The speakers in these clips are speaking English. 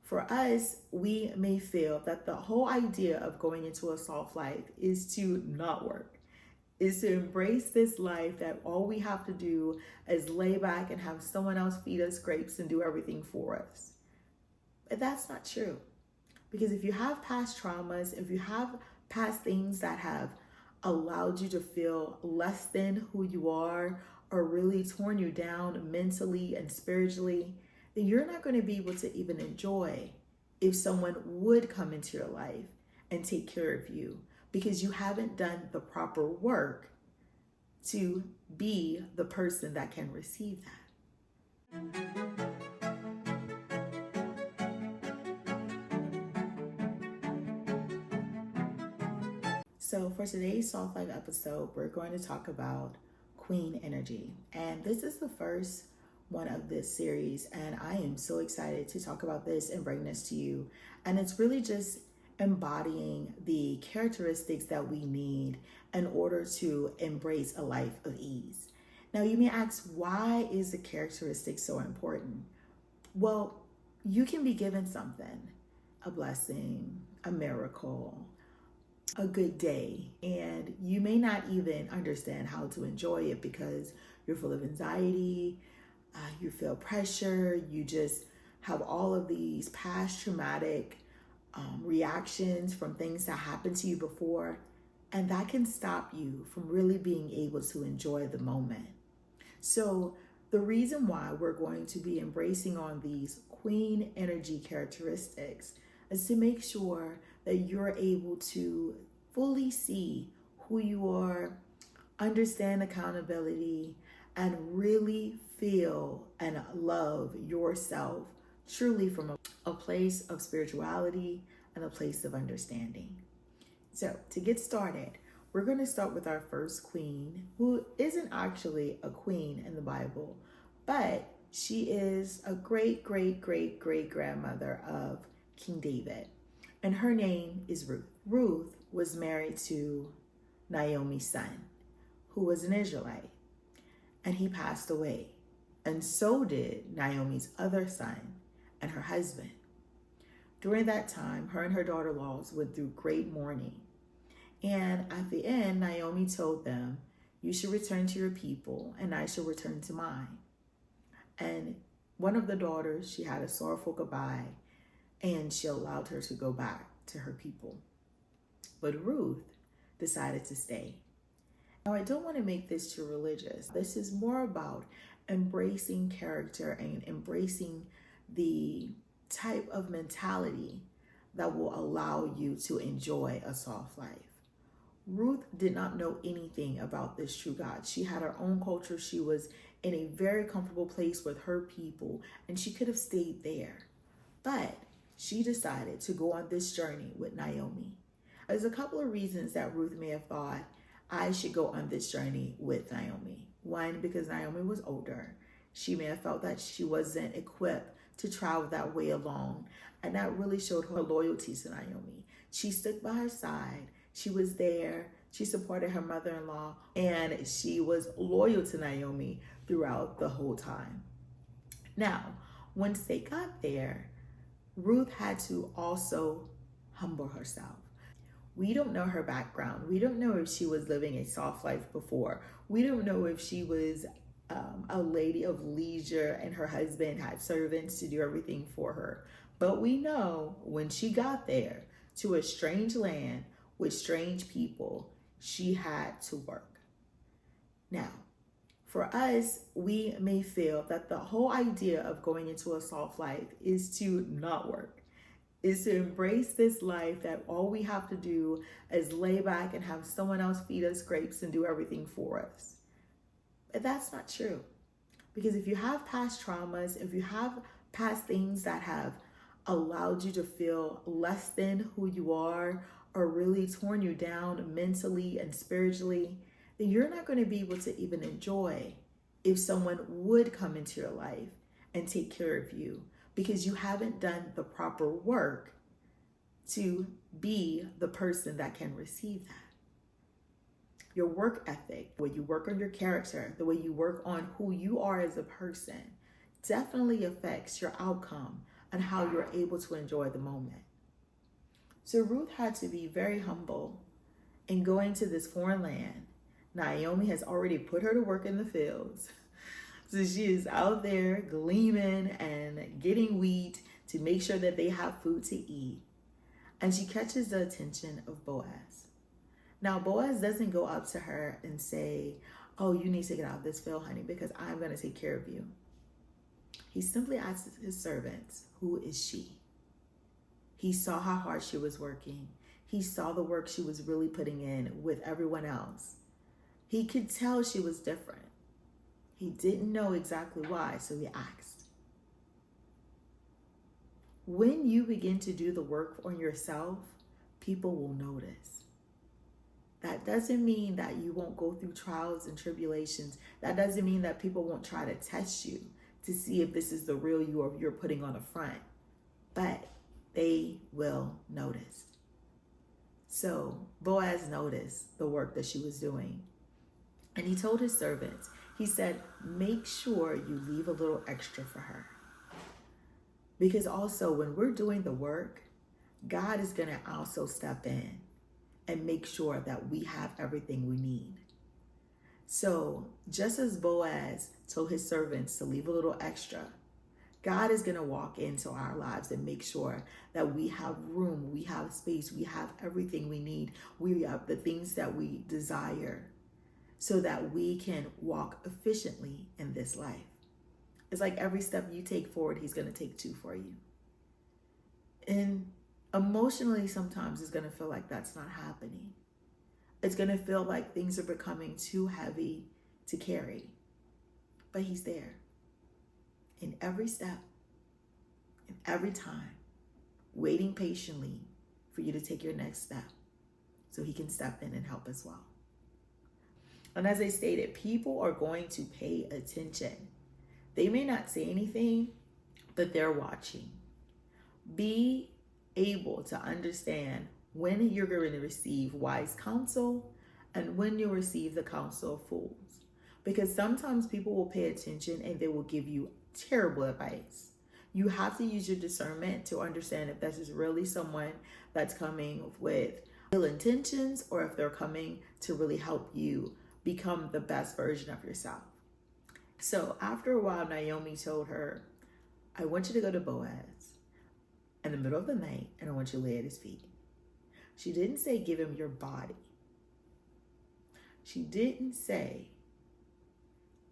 For us, we may feel that the whole idea of going into a soft life is to not work, is to embrace this life that all we have to do is lay back and have someone else feed us grapes and do everything for us. But that's not true. Because if you have past traumas, if you have past things that have allowed you to feel less than who you are or really torn you down mentally and spiritually, then you're not going to be able to even enjoy if someone would come into your life and take care of you because you haven't done the proper work to be the person that can receive that. So for today's Soft Life episode, we're going to talk about Queen energy. And this is the first one of this series. And I am so excited to talk about this and bring this to you. And it's really just embodying the characteristics that we need in order to embrace a life of ease. Now you may ask, why is the characteristic so important? Well, you can be given something, a blessing, a miracle, a good day, and you may not even understand how to enjoy it because you're full of anxiety, you feel pressure, you just have all of these past traumatic reactions from things that happened to you before, and that can stop you from really being able to enjoy the moment. So the reason why we're going to be embracing on these queen energy characteristics is to make sure that you're able to fully see who you are, understand accountability, and really feel and love yourself truly from a place of spirituality and a place of understanding. So to get started, we're going to start with our first queen, who isn't actually a queen in the Bible, but she is a great, great, great, great grandmother of King David. And her name is Ruth. Ruth was married to Naomi's son, who was an Israelite, and he passed away. And so did Naomi's other son and her husband. During that time, her and her daughter-in-laws went through great mourning. And at the end, Naomi told them, "You should return to your people, and I shall return to mine." And one of the daughters, she had a sorrowful goodbye, and she allowed her to go back to her people. But Ruth decided to stay. Now, I don't want to make this too religious. This is more about embracing character and embracing the type of mentality that will allow you to enjoy a soft life. Ruth did not know anything about this true God. She had her own culture. She was in a very comfortable place with her people, and she could have stayed there. But she decided to go on this journey with Naomi. There's a couple of reasons that Ruth may have thought, I should go on this journey with Naomi. One, because Naomi was older. She may have felt that she wasn't equipped to travel that way alone. And that really showed her loyalty to Naomi. She stood by her side. She was there. She supported her mother-in-law. And she was loyal to Naomi throughout the whole time. Now, once they got there, Ruth had to also humble herself. We don't know her background. We don't know if she was living a soft life before. We don't know if she was a lady of leisure and her husband had servants to do everything for her. But we know when she got there to a strange land with strange people, she had to work. Now, for us, we may feel that the whole idea of going into a soft life is to not work, is to embrace this life that all we have to do is lay back and have someone else feed us grapes and do everything for us. But that's not true. Because if you have past traumas, if you have past things that have allowed you to feel less than who you are or really torn you down mentally and spiritually, then you're not going to be able to even enjoy if someone would come into your life and take care of you because you haven't done the proper work to be the person that can receive that. Your work ethic, the way you work on your character, the way you work on who you are as a person, definitely affects your outcome and how you're able to enjoy the moment. So Ruth had to be very humble in going to this foreign land. Naomi has already put her to work in the fields. So she is out there gleaming and getting wheat to make sure that they have food to eat. And she catches the attention of Boaz. Now, Boaz doesn't go up to her and say, oh, you need to get out of this field, honey, because I'm going to take care of you. He simply asks his servants, who is she? He saw how hard she was working. He saw the work she was really putting in with everyone else. He could tell she was different. He didn't know exactly why, so he asked. When you begin to do the work on yourself, people will notice. That doesn't mean that you won't go through trials and tribulations. That doesn't mean that people won't try to test you to see if this is the real you or if you're putting on a front. But they will notice. So Boaz noticed the work that she was doing. And he told his servants, he said, make sure you leave a little extra for her. Because also when we're doing the work, God is going to also step in and make sure that we have everything we need. So just as Boaz told his servants to leave a little extra, God is going to walk into our lives and make sure that we have room, we have space, we have everything we need. We have the things that we desire so that we can walk efficiently in this life. It's like every step you take forward, he's going to take two for you. And emotionally, sometimes it's going to feel like that's not happening. It's going to feel like things are becoming too heavy to carry. But he's there in every step, in every time, waiting patiently for you to take your next step so he can step in and help as well. And as I stated, people are going to pay attention. They may not say anything, but they're watching. Be able to understand when you're going to receive wise counsel and when you'll receive the counsel of fools. Because sometimes people will pay attention and they will give you terrible advice. You have to use your discernment to understand if this is really someone that's coming with ill intentions or if they're coming to really help you become the best version of yourself. So after a while, Naomi told her, I want you to go to Boaz in the middle of the night and I want you to lay at his feet. She didn't say give him your body. She didn't say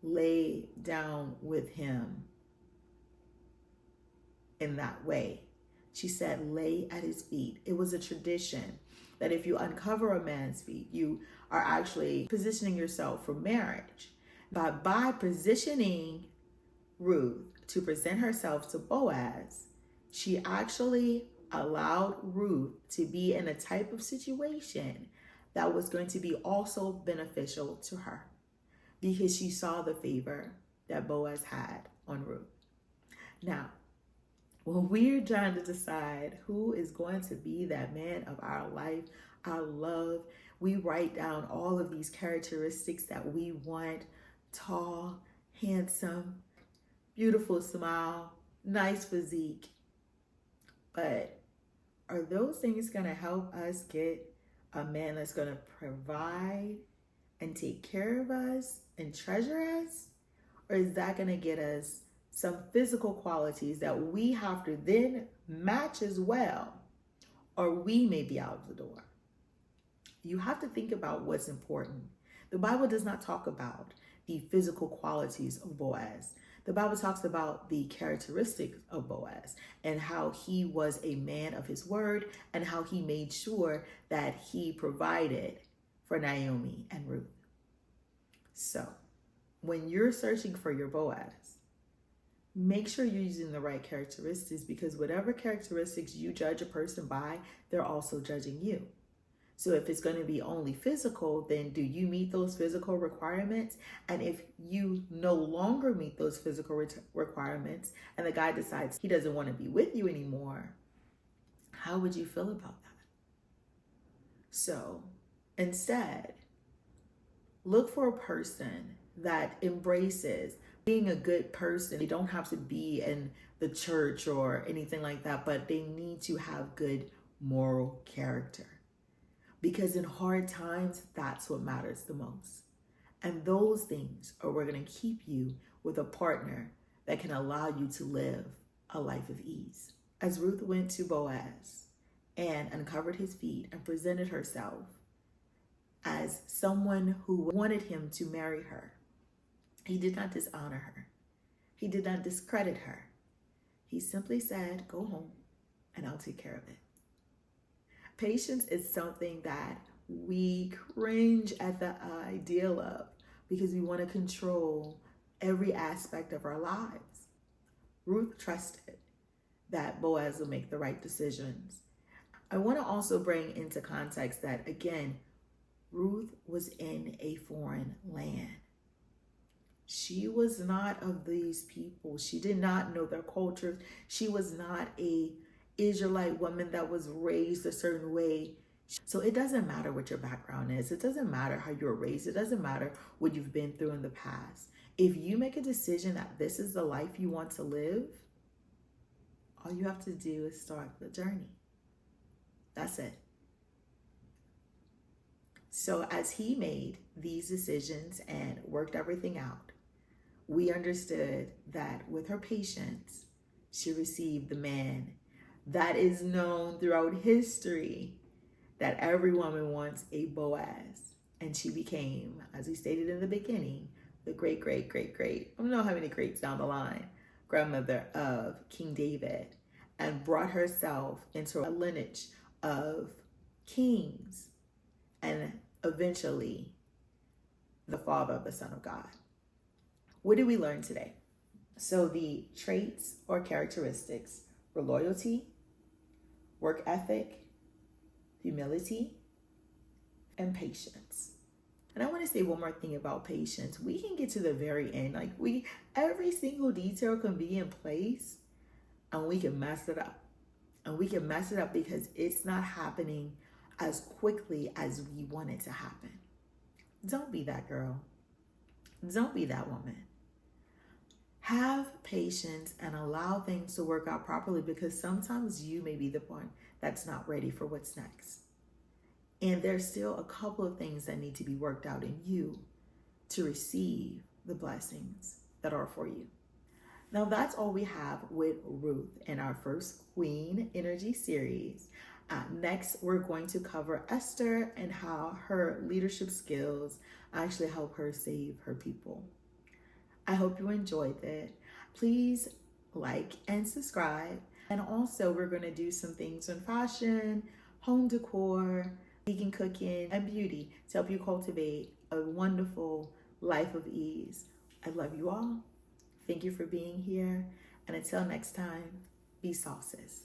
lay down with him in that way. She said lay at his feet. It was a tradition that if you uncover a man's feet, you are actually positioning yourself for marriage. But by positioning Ruth to present herself to Boaz, she actually allowed Ruth to be in a type of situation that was going to be also beneficial to her because she saw the favor that Boaz had on Ruth. Now, when we're trying to decide who is going to be that man of our life, our love, we write down all of these characteristics that we want: tall, handsome, beautiful smile, nice physique. But are those things going to help us get a man that's going to provide and take care of us and treasure us? Or is that going to get us some physical qualities that we have to then match as well, or we may be out of the door? You have to think about what's important. The Bible does not talk about the physical qualities of Boaz. The Bible talks about the characteristics of Boaz and how he was a man of his word and how he made sure that he provided for Naomi and Ruth. So when you're searching for your Boaz, make sure you're using the right characteristics, because whatever characteristics you judge a person by, they're also judging you. So if it's going to be only physical, then do you meet those physical requirements? And if you no longer meet those physical requirements and the guy decides he doesn't want to be with you anymore, how would you feel about that? So instead, look for a person that embraces being a good person. They don't have to be in the church or anything like that, but they need to have good moral character. Because in hard times, that's what matters the most. And those things are what are going to keep you with a partner that can allow you to live a life of ease. As Ruth went to Boaz and uncovered his feet and presented herself as someone who wanted him to marry her, he did not dishonor her. He did not discredit her. He simply said, go home and I'll take care of it. Patience is something that we cringe at the ideal of because we want to control every aspect of our lives. Ruth trusted that Boaz would make the right decisions. I want to also bring into context that, again, Ruth was in a foreign land. She was not of these people. She did not know their cultures. She was not a Israelite woman that was raised a certain way. So it doesn't matter what your background is. It doesn't matter how you were raised. It doesn't matter what you've been through in the past. If you make a decision that this is the life you want to live, all you have to do is start the journey. That's it. So as he made these decisions and worked everything out, we understood that with her patience, she received the man that is known throughout history that every woman wants a Boaz. And she became, as we stated in the beginning, the great, great, great, great, I don't know how many greats down the line, grandmother of King David, and brought herself into a lineage of kings and eventually the father of the Son of God. What did we learn today? So the traits or characteristics were loyalty, work ethic, humility, and patience. And I want to say one more thing about patience. We can get to the very end. Every single detail can be in place and we can mess it up. And we can mess it up because it's not happening as quickly as we want it to happen. Don't be that girl. Don't be that woman. Have patience and allow things to work out properly because sometimes you may be the one that's not ready for what's next. And there's still a couple of things that need to be worked out in you to receive the blessings that are for you. Now that's all we have with Ruth in our first Queen Energy series. Next, we're going to cover Esther and how her leadership skills actually help her save her people. I hope you enjoyed it. Please like and subscribe. And also we're going to do some things on fashion, home decor, vegan cooking, and beauty to help you cultivate a wonderful life of ease. I love you all. Thank you for being here. And until next time, be sauces.